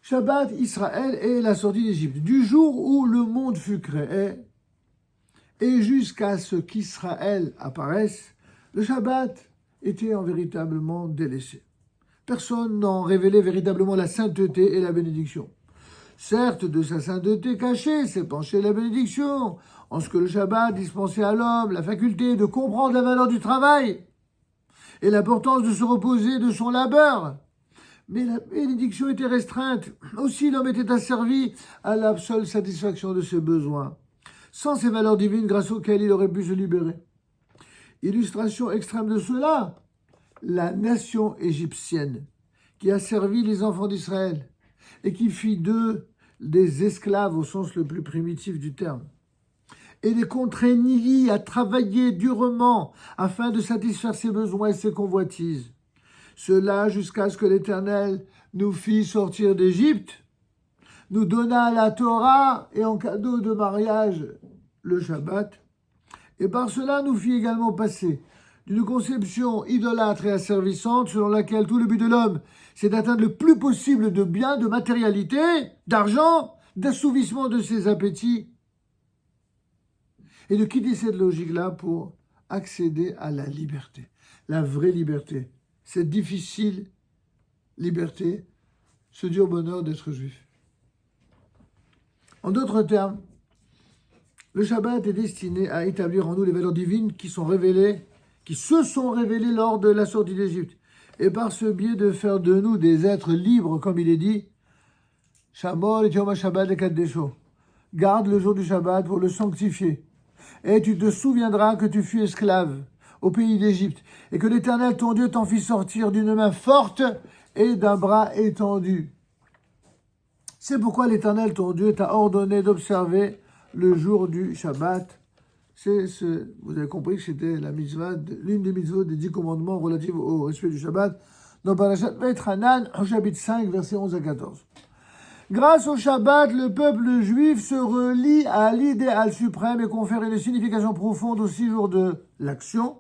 Shabbat Israël est la sortie d'Égypte. Du jour où le monde fut créé et jusqu'à ce qu'Israël apparaisse, le Shabbat était véritablement délaissé. Personne n'en révélait véritablement la sainteté et la bénédiction. Certes, de sa sainteté cachée s'épanchait la bénédiction, en ce que le Shabbat dispensait à l'homme la faculté de comprendre la valeur du travail et l'importance de se reposer de son labeur. Mais la bénédiction était restreinte. Aussi, l'homme était asservi à la seule satisfaction de ses besoins, sans ces valeurs divines grâce auxquelles il aurait pu se libérer. Illustration extrême de cela, la nation égyptienne qui a servi les enfants d'Israël et qui fit d'eux des esclaves au sens le plus primitif du terme, et les contraignit à travailler durement afin de satisfaire ses besoins et ses convoitises. Cela jusqu'à ce que l'Éternel nous fit sortir d'Égypte, nous donna la Torah et en cadeau de mariage le Shabbat, et par cela nous fit également passer d'une conception idolâtre et asservissante selon laquelle tout le but de l'homme, c'est d'atteindre le plus possible de biens, de matérialité, d'argent, d'assouvissement de ses appétits, et de quitter cette logique-là pour accéder à la liberté, la vraie liberté, cette difficile liberté, ce dur bonheur d'être juif. En d'autres termes, le Shabbat est destiné à établir en nous les valeurs divines qui se sont révélées lors de la sortie d'Égypte, et par ce biais de faire de nous des êtres libres, comme il est dit, Shamor et Yom HaShabbatEkaddesho. Garde le jour du Shabbat pour le sanctifier. Et tu te souviendras que tu fus esclave au pays d'Égypte, et que l'Éternel ton Dieu t'en fit sortir d'une main forte et d'un bras étendu. C'est pourquoi l'Éternel ton Dieu t'a ordonné d'observer le jour du Shabbat. Vous avez compris que c'était la mitzvah, l'une des mitzvot des 10 commandements relatifs au respect du Shabbat, dans Parashat Beit Hanan, au chapitre 5, versets 11 à 14. Grâce au Shabbat, le peuple juif se relie à l'idéal suprême et confère une signification profonde aux 6 jours de l'action,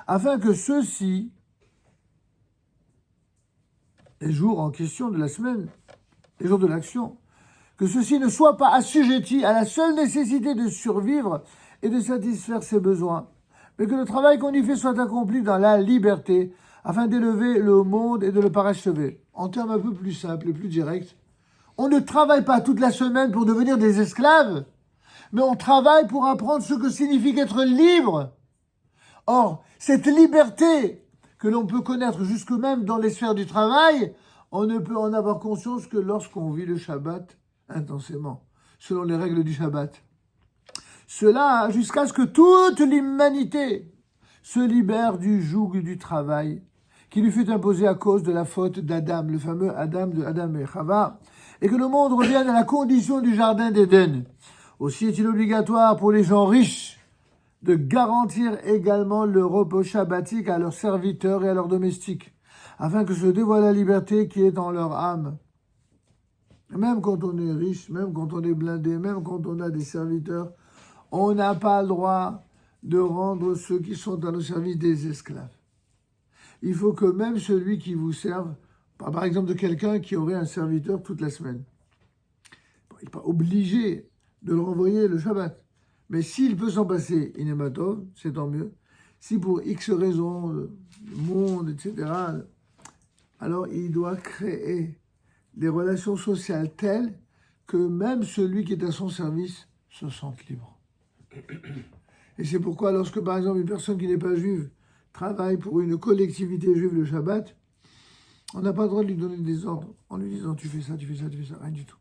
afin que ceux-ci, les jours en question de la semaine, les jours de l'action, que ceux-ci ne soient pas assujettis à la seule nécessité de survivre et de satisfaire ses besoins, mais que le travail qu'on y fait soit accompli dans la liberté, afin d'élever le monde et de le parachever. En termes un peu plus simples et plus directs, on ne travaille pas toute la semaine pour devenir des esclaves, mais on travaille pour apprendre ce que signifie être libre. Or, cette liberté que l'on peut connaître jusque même dans les sphères du travail, on ne peut en avoir conscience que lorsqu'on vit le Shabbat intensément, selon les règles du Shabbat. Cela jusqu'à ce que toute l'humanité se libère du joug du travail qui lui fut imposé à cause de la faute d'Adam, le fameux Adam de Adam et Chava, et que le monde revienne à la condition du jardin d'Éden. Aussi est-il obligatoire pour les gens riches de garantir également le repos shabbatique à leurs serviteurs et à leurs domestiques, afin que se dévoile la liberté qui est en leur âme. Même quand on est riche, même quand on est blindé, même quand on a des serviteurs, on n'a pas le droit de rendre ceux qui sont à nos services des esclaves. Il faut que même celui qui vous serve, par exemple de quelqu'un qui aurait un serviteur toute la semaine, il n'est pas obligé de le renvoyer le Shabbat. Mais s'il peut s'en passer, inématov, c'est tant mieux. Si pour X raisons, le monde, etc., alors il doit créer des relations sociales telles que même celui qui est à son service se sente libre. Et c'est pourquoi lorsque, par exemple, une personne qui n'est pas juive travaille pour une collectivité juive le Shabbat, on n'a pas le droit de lui donner des ordres en lui disant « tu fais ça, tu fais ça, tu fais ça », rien du tout.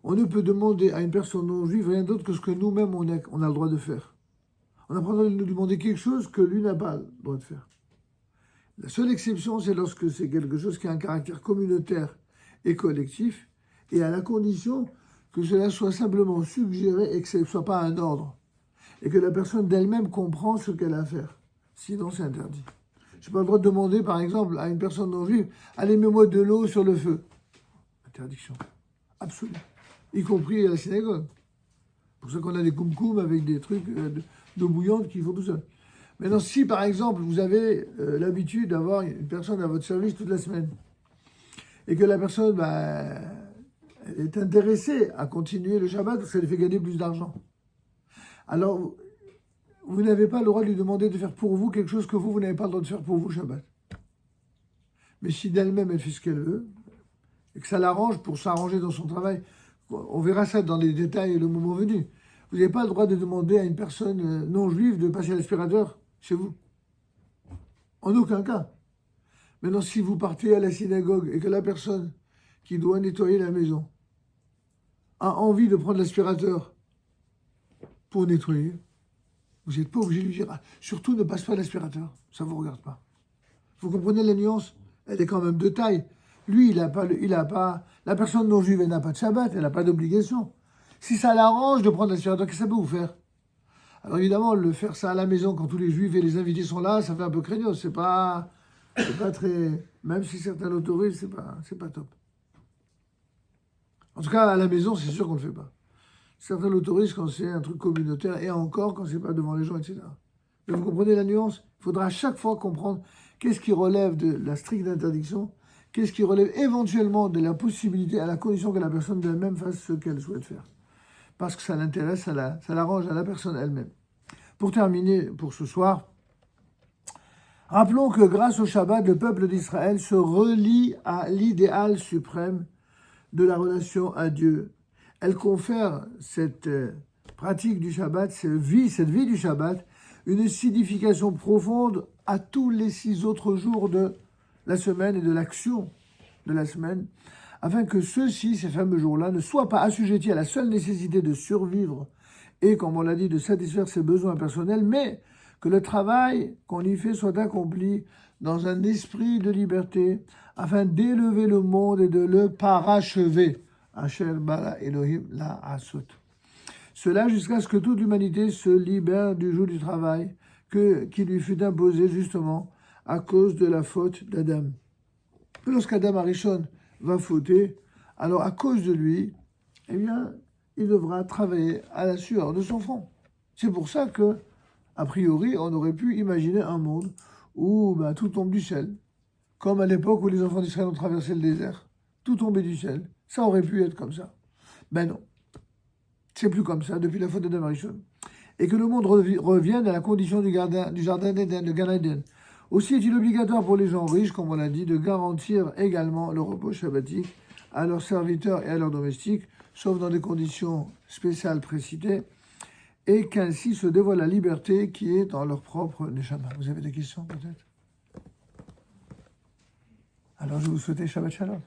On ne peut demander à une personne non juive rien d'autre que ce que nous-mêmes on a le droit de faire. On n'a pas le droit de lui demander quelque chose que lui n'a pas le droit de faire. La seule exception, c'est lorsque c'est quelque chose qui a un caractère communautaire et collectif, et à la condition que cela soit simplement suggéré et que ce ne soit pas un ordre, et que la personne d'elle-même comprend ce qu'elle a à faire. Sinon, c'est interdit. Je n'ai pas le droit de demander, par exemple, à une personne non juive « Allez, mets-moi de l'eau sur le feu ». Interdiction. Absolue. Y compris à la synagogue. C'est pour ça qu'on a des koum-koum avec des trucs d'eau bouillante qui font tout ça. Maintenant, si, par exemple, vous avez l'habitude d'avoir une personne à votre service toute la semaine, et que la personne, elle est intéressée à continuer le Shabbat parce que ça lui fait gagner plus d'argent. Alors, vous n'avez pas le droit de lui demander de faire pour vous quelque chose que vous n'avez pas le droit de faire pour vous Shabbat. Mais si d'elle-même, elle fait ce qu'elle veut, et que ça l'arrange pour s'arranger dans son travail, on verra ça dans les détails le moment venu. Vous n'avez pas le droit de demander à une personne non juive de passer l'aspirateur chez vous. En aucun cas. Maintenant, si vous partez à la synagogue et que la personne qui doit nettoyer la maison a envie de prendre l'aspirateur pour nettoyer, vous n'êtes pas obligé de lui dire surtout ne passe pas l'aspirateur, ça ne vous regarde pas. Vous comprenez la nuance? Elle est quand même de taille. Lui, il a pas, la personne non juive, elle n'a pas de Shabbat, elle n'a pas d'obligation. Si ça l'arrange de prendre l'aspirateur, qu'est-ce que ça peut vous faire? Alors évidemment, le faire ça à la maison quand tous les juifs et les invités sont là, ça fait un peu craignos. C'est pas très, même si certains l'autorisent, c'est pas top. En tout cas, à la maison, c'est sûr qu'on ne le fait pas. Certains l'autorisent quand c'est un truc communautaire et encore quand c'est pas devant les gens, etc. Mais vous comprenez la nuance? Il faudra à chaque fois comprendre qu'est-ce qui relève de la stricte interdiction, qu'est-ce qui relève éventuellement de la possibilité à la condition que la personne d'elle-même fasse ce qu'elle souhaite faire. Parce que ça l'intéresse, ça l'arrange à la personne elle-même. Pour terminer pour ce soir, rappelons que grâce au Shabbat, le peuple d'Israël se relie à l'idéal suprême de la relation à Dieu. Elle confère cette pratique du Shabbat, cette vie du Shabbat, une signification profonde à tous les 6 autres jours de la semaine et de l'action de la semaine, afin que ceux-ci, ces fameux jours-là, ne soient pas assujettis à la seule nécessité de survivre et, comme on l'a dit, de satisfaire ses besoins personnels, mais que le travail qu'on y fait soit accompli dans un esprit de liberté, afin d'élever le monde et de le parachever. Asher bara Elohim la asot. Cela jusqu'à ce que toute l'humanité se libère du joug du travail qui lui fut imposé justement à cause de la faute d'Adam. Lorsqu'Adam Arishon va fauter, alors à cause de lui, eh bien, il devra travailler à la sueur de son front. C'est pour ça que, a priori, on aurait pu imaginer un monde où tout tombe du ciel, comme à l'époque où les enfants d'Israël ont traversé le désert. Tout tombait du ciel. Ça aurait pu être comme ça. Ben non. C'est plus comme ça depuis la faute d'Adam Arishon. Et que le monde revienne à la condition du jardin d'Éden, de Gan Eden. Aussi est-il obligatoire pour les gens riches, comme on l'a dit, de garantir également le repos shabbatique à leurs serviteurs et à leurs domestiques, sauf dans des conditions spéciales précitées, et qu'ainsi se dévoile la liberté qui est dans leur propre neshama. Vous avez des questions peut-être? Alors je vous souhaite Shabbat Shalom.